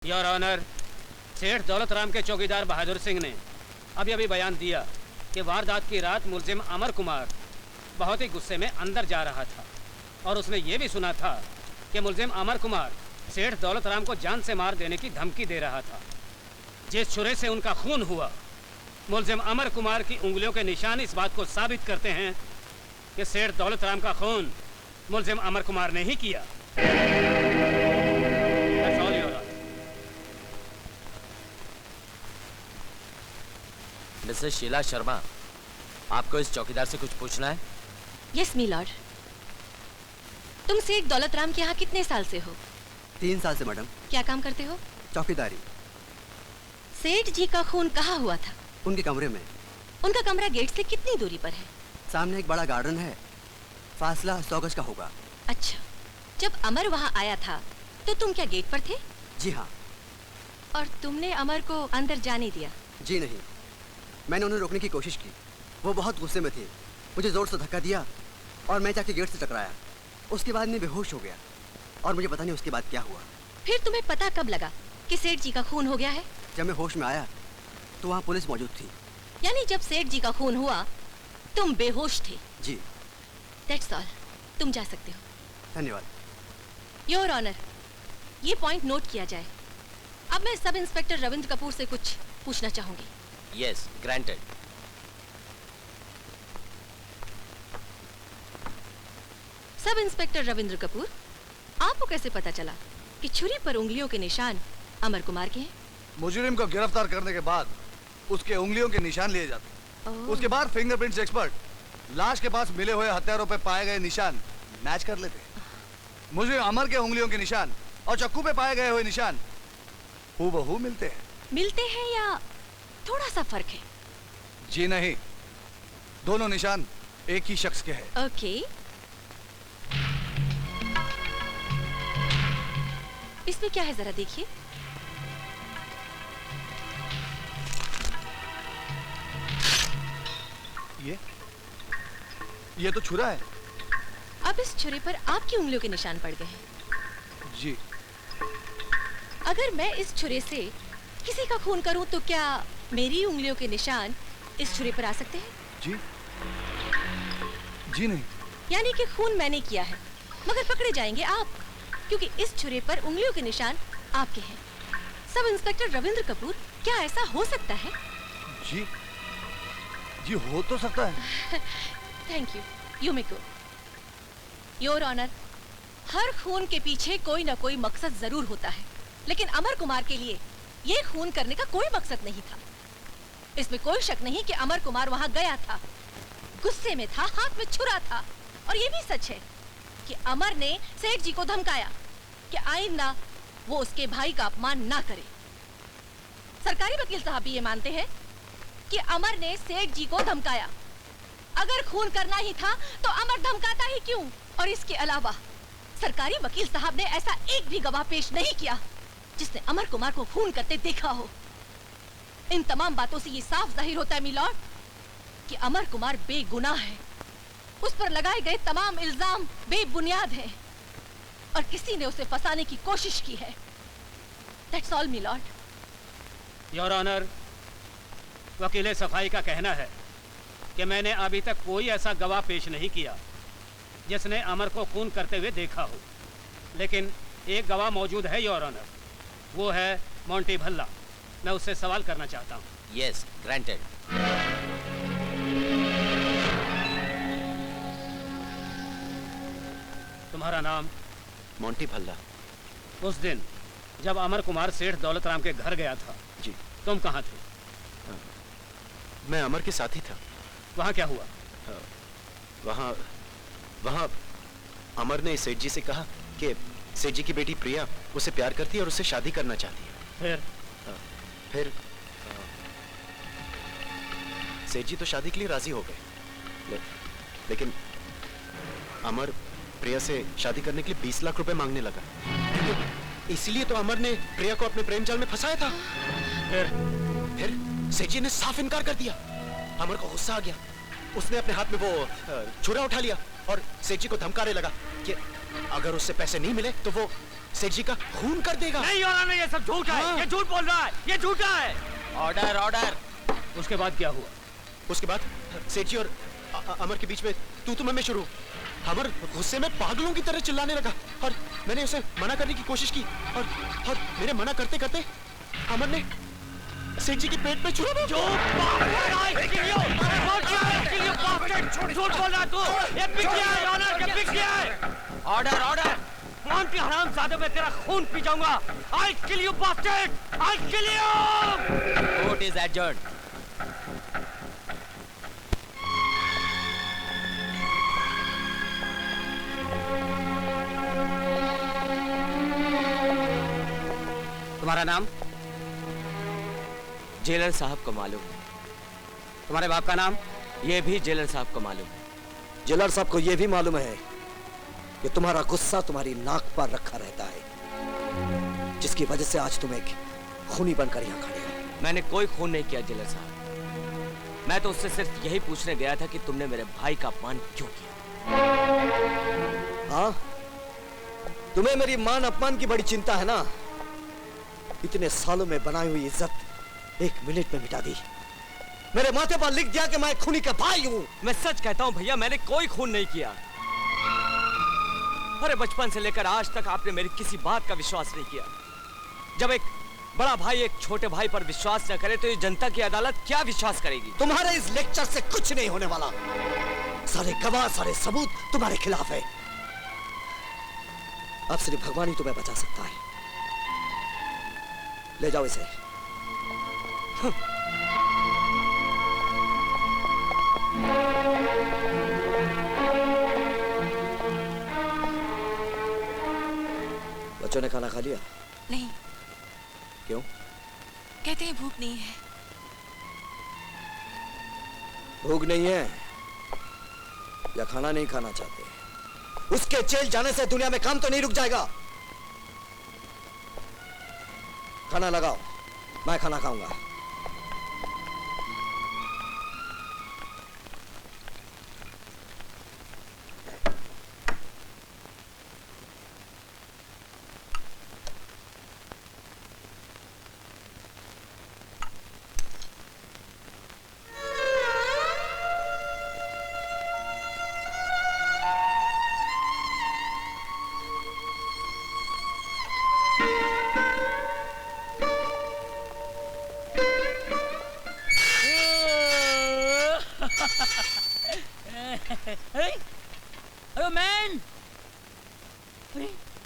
Your honour, सेठ दौलत राम के चौकीदार बहादुर सिंह ने अभी अभी बयान दिया कि वारदात की रात मुलजिम अमर कुमार बहुत ही गुस्से में अंदर जा रहा था और उसने ये भी सुना था कि मुलजिम अमर कुमार सेठ दौलत राम को जान से मार देने की धमकी दे रहा था। जिस छुरे से उनका खून हुआ, मुलजिम अमर कुमार की उंगलियों के निशान इस बात को साबित करते हैं कि सेठ दौलत राम का खून मुलजिम अमर कुमार ने ही किया। मिसेस शीला शर्मा, आपको इस चौकीदार से कुछ पूछना है? यस मी लॉर्ड। तुम सेठ दौलत राम के यहाँ कितने साल से हो? 3 साल से मैडम। क्या काम करते हो? चौकीदारी। सेठ जी का खून कहाँ हुआ था? उनके कमरे में। उनका कमरा गेट से कितनी दूरी पर है? सामने एक बड़ा गार्डन है, फासला 100 गज का होगा। अच्छा, जब अमर वहाँ आया था तो तुम क्या गेट पर थे? जी हाँ। और तुमने अमर को अंदर जाने दिया? जी नहीं, मैंने उन्हें रोकने की कोशिश की। वो बहुत गुस्से में थे, मुझे जोर से धक्का दिया और मैं जाके गेट से टकराया। उसके बाद मैं बेहोश हो गया और मुझे पता नहीं उसके बाद क्या हुआ। फिर तुम्हें पता कब लगा कि सेठ जी का खून हो गया है? जब मैं होश में आया तो वहाँ पुलिस मौजूद थी। यानी जब सेठ जी का खून हुआ तुम बेहोश थे? जी। दैट्स ऑल, तुम जा सकते हो। धन्यवाद। योर ऑनर, ये पॉइंट नोट किया जाए। अब मैं सब इंस्पेक्टर रविंद्र कपूर से कुछ पूछना चाहूंगी। Yes, granted. Sub inspector Ravindra Kapoor, आपको कैसे पता चला कि छुरी पर उंगलियों के निशान अमर कुमार के हैं? मुजरिम को गिरफ्तार करने के बाद उसके उंगलियों के निशान लिए जाते हैं। उसके बाद फिंगरप्रिंट्स एक्सपर्ट लाश के पास मिले हुए हथियारों पर पाए गए निशान मैच कर लेते हैं। मुजरिम अमर के उंगलियों के निशान और चक्कू पे पाए गए हुए निशान हूबहू मिलते हैं। मिलते हैं या थोड़ा सा फर्क है? जी नहीं, दोनों निशान एक ही शख्स के हैं। ओके। इसमें क्या है जरा देखिए। ये तो छुरा है। अब इस छुरे पर आपकी उंगलियों के निशान पड़ गए हैं। जी। अगर मैं इस छुरे से किसी का खून करूं तो क्या मेरी उंगलियों के निशान इस छुरे पर आ सकते हैं? जी। जी नहीं। यानी कि खून मैंने किया है मगर पकड़े जाएंगे आप, क्योंकि इस छुरे पर उंगलियों के निशान आपके हैं। सब इंस्पेक्टर रविंद्र कपूर, क्या ऐसा हो सकता है? जी जी, हो तो सकता है। Thank you, you may go. Your honour, हर खून के पीछे कोई ना कोई मकसद जरूर होता है, लेकिन अमर कुमार के लिए ये खून करने का कोई मकसद नहीं था। इसमें कोई शक नहीं कि अमर कुमार वहां गया था, गुस्से में था, हाथ में छुरा था। और ये भी सच है कि अमर ने सेठ जी को धमकाया कि आइंदा वो उसके भाई का अपमान ना करे। सरकारी वकील साहब भी ये मानते हैं कि अमर ने सेठ जी को धमकाया। अगर खून करना ही था तो अमर धमकाता ही क्यों? और इसके अलावा सरकारी वकील साहब ने ऐसा एक भी गवाह पेश नहीं किया जिसने अमर कुमार को खून करते देखा हो। इन तमाम बातों से ये साफ जाहिर होता है मिलॉर्ड कि अमर कुमार बेगुनाह है। उस पर लगाए गए तमाम इल्जाम बेबुनियाद हैं और किसी ने उसे फंसाने की कोशिश की है। That's all milord. Your honour, वकील सफाई का कहना है कि मैंने अभी तक कोई ऐसा गवाह पेश नहीं किया जिसने अमर को खून करते हुए देखा हो, लेकिन एक गवाह मौजूद है योर ऑनर, वो है मोंटी भल्ला। मैं उससे सवाल करना चाहता हूँ। Yes, granted. तुम्हारा नाम? मोंटी भल्ला। उस दिन जब अमर कुमार सेठ दौलत राम के घर गया था, जी। तुम कहाँ थे? मैं अमर के साथ ही था। वहाँ क्या हुआ? वहाँ अमर ने सेठ जी से कहा कि सेठ जी की बेटी प्रिया उसे प्यार करती है और उससे शादी करना चाहती है। फिर सेठ जी तो शादी के लिए राजी हो गए, लेकिन अमर प्रिया से शादी करने के लिए 20 लाख रुपए मांगने लगा। इसलिए तो अमर ने प्रिया को अपने प्रेम जाल में फंसाया था। फिर सेठ जी ने साफ इनकार कर दिया। अमर को गुस्सा आ गया, उसने अपने हाथ में वो छुरा उठा लिया और सेठ जी को धमकाने लगा कि अगर उससे पैसे नहीं मिले तो वो सेठ जी का खून कर देगा। नहीं योर ऑनर, ये सब झूठ है। हाँ। ये झूठ बोल रहा है, ये झूठा है। Order order. उसके बाद क्या हुआ? उसके बाद सेठ जी और अमर के बीच में तू मैं शुरू। अमर गुस्से में पागलों की तरह चिल्लाने लगा और मैंने उसे मना करने की कोशिश की और मेरे मना करते करते अमर ने सेठ जी के पेट में छुरा मारा। झूठ बोल रहा तू। ये पिक लिया है ऑनर, ये पिक लिया है। Order order. कौन की हरामजादे में तेरा खून पी जाऊंगा। I'll kill you bastard! I'll kill you! Court is adjourned. तुम्हारा नाम? जेलर साहब को मालूम है। तुम्हारे बाप का नाम? ये भी जेलर साहब को मालूम है। जेलर साहब को यह भी मालूम है कि तुम्हारा गुस्सा तुम्हारी नाक पर रखा रहता है, जिसकी वजह से आज तुम एक खूनी बनकर यहाँ खड़े हो। मैंने कोई खून नहीं किया जेलर साहब। मैं तो उससे सिर्फ यही पूछने गया था कि तुमने मेरे भाई का अपमान क्यों किया। हाँ, तुम्हें मेरी मान अपमान की बड़ी चिंता है ना। इतने सालों में बनाई हुई इज्जत 1 मिनट में मिटा दी। मेरे माथे पर लिख दिया कि मैं खूनी का भाई हूँ। मैं सच कहता हूँ भैया, मैंने कोई खून नहीं किया। अरे बचपन से लेकर आज तक आपने मेरी किसी बात का विश्वास नहीं किया। जब एक बड़ा भाई एक छोटे भाई पर विश्वास न करे तो ये जनता की अदालत क्या विश्वास करेगी? तुम्हारे इस लेक्चर से कुछ नहीं होने वाला। सारे गवाह, सारे सबूत तुम्हारे खिलाफ है। अब सिर्फ भगवान ही तुम्हें बचा सकता है। ले जाओ इसे। बच्चों ने खाना खा लिया? नहीं, क्यों? कहते हैं भूख नहीं है। भूख नहीं है या खाना नहीं खाना चाहते? उसके जेल जाने से दुनिया में काम तो नहीं रुक जाएगा। खाना लगाओ, मैं खाना खाऊंगा। अरे मैन,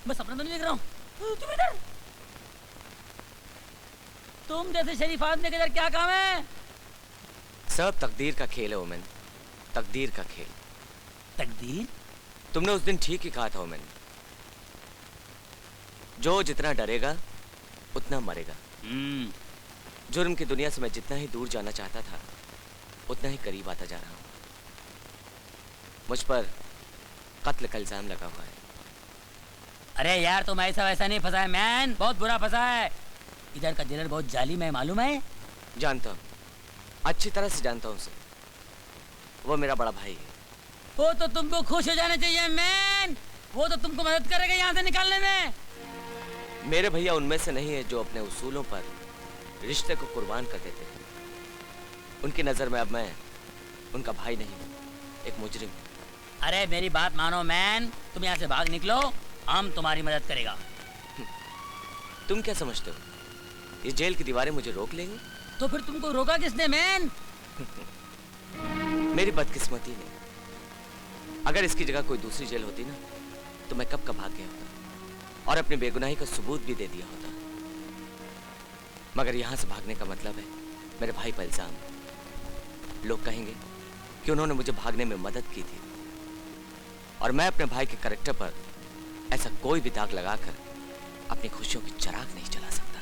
मैं सपना तो नहीं देख रहा हूँ। तुम इधर, तुम जैसे शरीफ आदमी के इधर क्या काम है? सब तकदीर का खेल है ओमेन, तकदीर का खेल। तकदीर? तुमने उस दिन ठीक ही कहा था ओमेन। जो जितना डरेगा उतना मरेगा। जुर्म की दुनिया से मैं जितना ही दूर जाना चाहता था उतना ही करीब आता जा रहा हूँ। मुझ पर कत्ल का इल्जाम लगा हुआ है। अरे यार, तुम ऐसा वैसा नहीं फंसा है मैन, बहुत बुरा फंसा है। इधर का जेलर बहुत जालिम है, मालूम है? जानता हूँ, अच्छी तरह से जानता हूँ उसे। वो मेरा बड़ा भाई है। वो तो तुमको खुश हो जाना चाहिए मैन। वो तो तुमको मदद करेगा यहाँ से निकालने में। मेरे भैया उनमें से नहीं है जो अपने उसूलों पर रिश्ते को कुर्बान कर देते हैं। उनकी नजर में अब मैं उनका भाई नहीं हूँ, एक मुजरिम हूँ। अरे मेरी बात मानो मैन, तुम यहाँ से भाग निकलो, हम तुम्हारी मदद करेगा। तुम क्या समझते हो ये जेल की दीवारें मुझे रोक लेंगी? तो फिर तुमको रोका किसने मैन? मेरी बदकिस्मती ने। अगर इसकी जगह कोई दूसरी जेल होती ना तो मैं कब का भाग गया होता और अपनी बेगुनाही का सबूत भी दे दिया होता। मगर यहां से भागने का मतलब है मेरे भाई पर इल्जाम। लोग कहेंगे कि उन्होंने मुझे भागने में मदद की थी और मैं अपने भाई के कैरेक्टर पर ऐसा कोई भी दाग लगाकर अपनी खुशियों की चिराग नहीं जला सकता।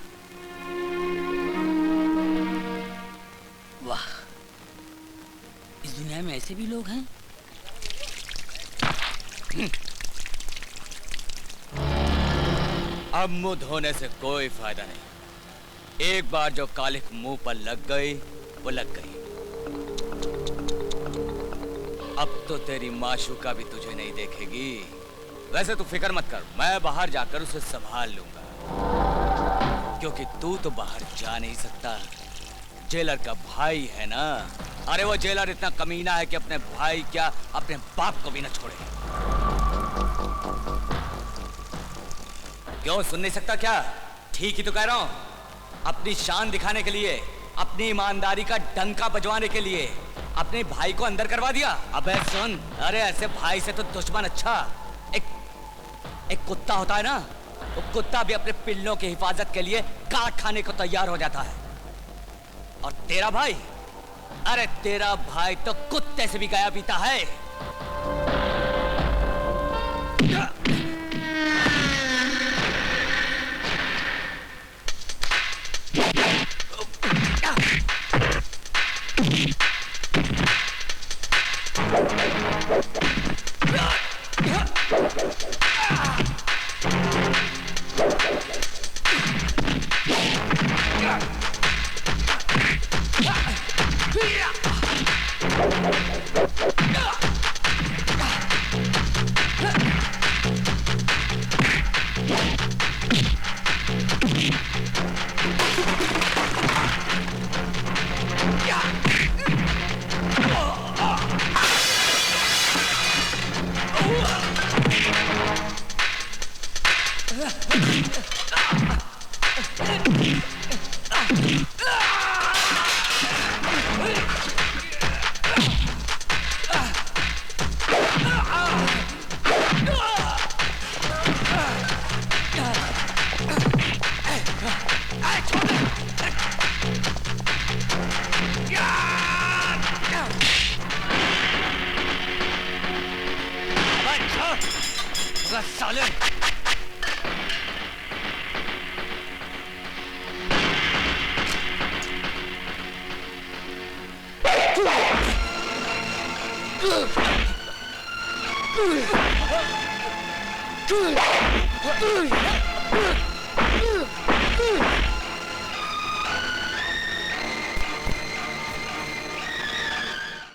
वाह, इस दुनिया में ऐसे भी लोग हैं। अब मुंह धोने से कोई फायदा नहीं। एक बार जो कालिख मुंह पर लग गई वो लग गई। अब तो तेरी माशूका भी तुझे नहीं देखेगी। वैसे तू फिक्र मत कर, मैं बाहर जाकर उसे संभाल लूंगा, क्योंकि तू तो बाहर जा नहीं सकता। जेलर का भाई है ना। अरे वो जेलर इतना कमीना है कि अपने भाई क्या अपने बाप को भी न छोड़े। क्यों सुन नहीं सकता क्या? ठीक ही तो कह रहा हूं। अपनी शान दिखाने के लिए, अपनी ईमानदारी का डंका बजवाने के लिए अपने भाई को अंदर करवा दिया। अबे सुन, अरे ऐसे भाई से तो दुश्मन अच्छा। एक कुत्ता होता है ना, वो कुत्ता भी अपने पिल्लों की हिफाजत के लिए काट खाने को तैयार हो जाता है। और तेरा भाई, अरे तेरा भाई तो कुत्ते से भी गया पीता है। साले Good.